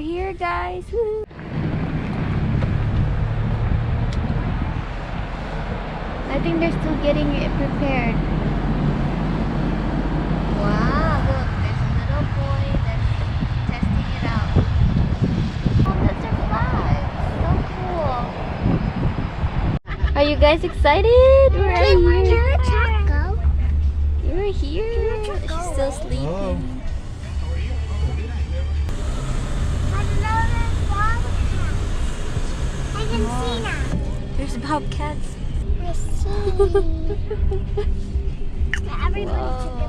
here, guys. Woo. I think they're still getting it prepared. Wow, look, there's a little boy that's testing it out. Oh, that's a flag. So cool. Are you guys excited? We're here. You're here. She's still sleeping. Oh. I can see now. There's Bobcats. I see. Everybody took a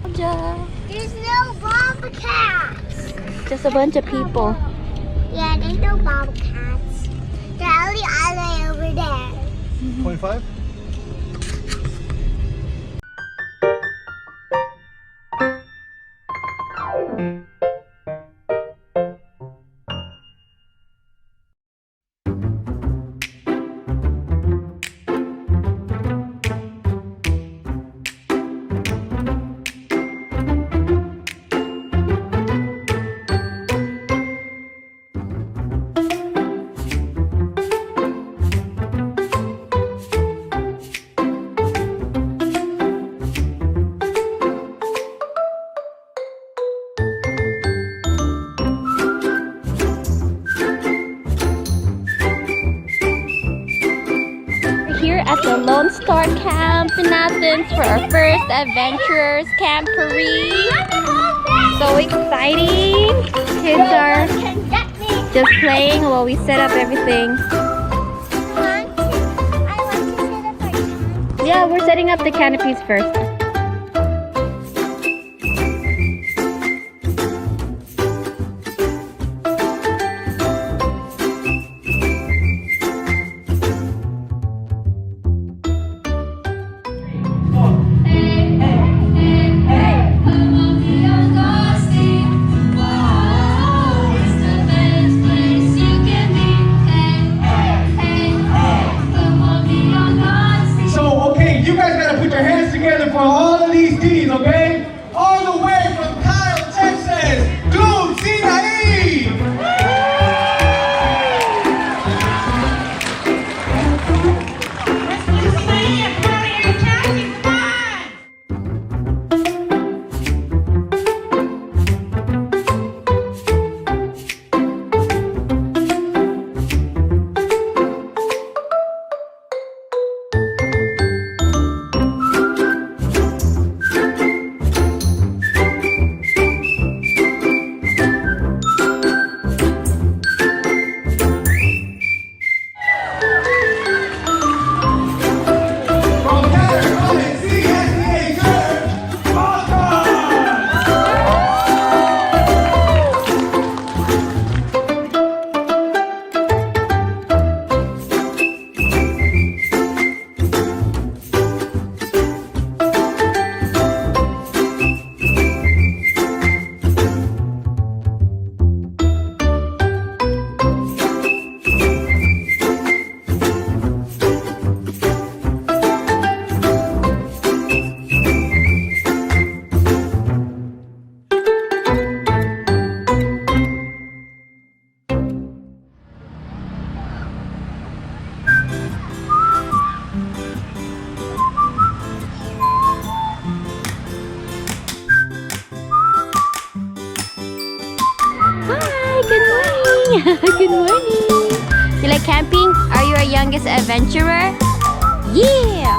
space. There's no Bobcats. Just a bunch of people. Yeah, there's no Bobcats. They're only all the way over there. 25? Here at the Lone Star Camp in Athens for our first Adventurers Camporee. So exciting! Kids are just playing while we set up everything. Yeah, we're setting up the canopies first. For all of these teams, okay? All the way from Kyle, Texas, Gloom Sinaí! Good morning. You like camping? Are you our youngest adventurer? Yeah!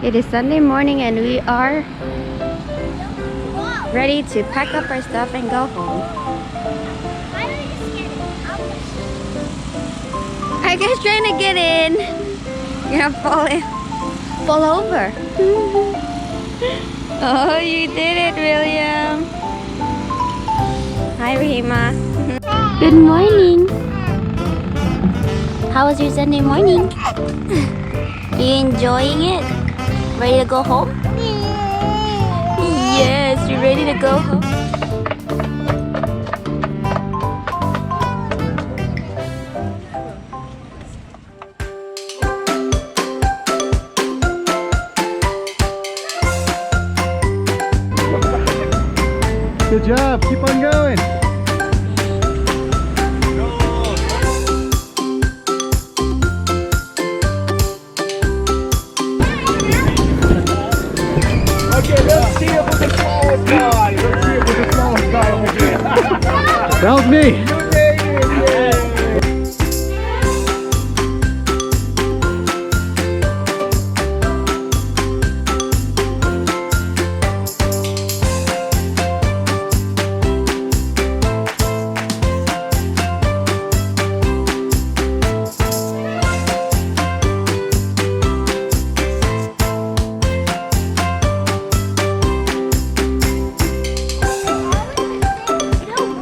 It is Sunday morning and we are ready to pack up our stuff and go home. I guess trying to get in. You're gonna fall over. Oh, you did it, William. Hi, Rahima. Good morning. How was your Sunday morning? You enjoying it? Ready to go home? Yes, you're ready to go home. Good job. Keep on going. Okay, let's see it with the smallest guy. Let's see it with the smallest guy over here. That was me.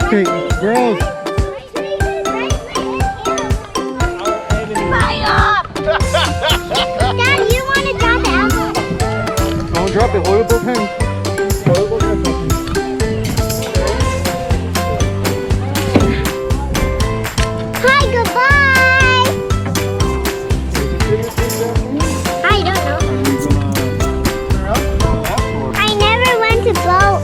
Okay, girls. Dad, you want to drop the apple? Don't drop it. Hold both hands. Hold both hands. Hi, goodbye. I don't know. I never went to boat.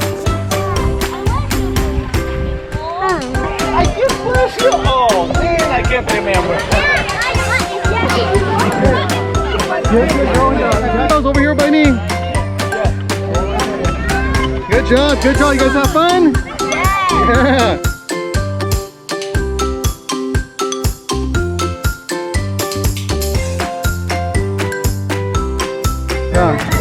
I just wish you. Oh man, I can't remember. Girls over here by me. Good job, good job. You guys have fun? Yeah. Yeah.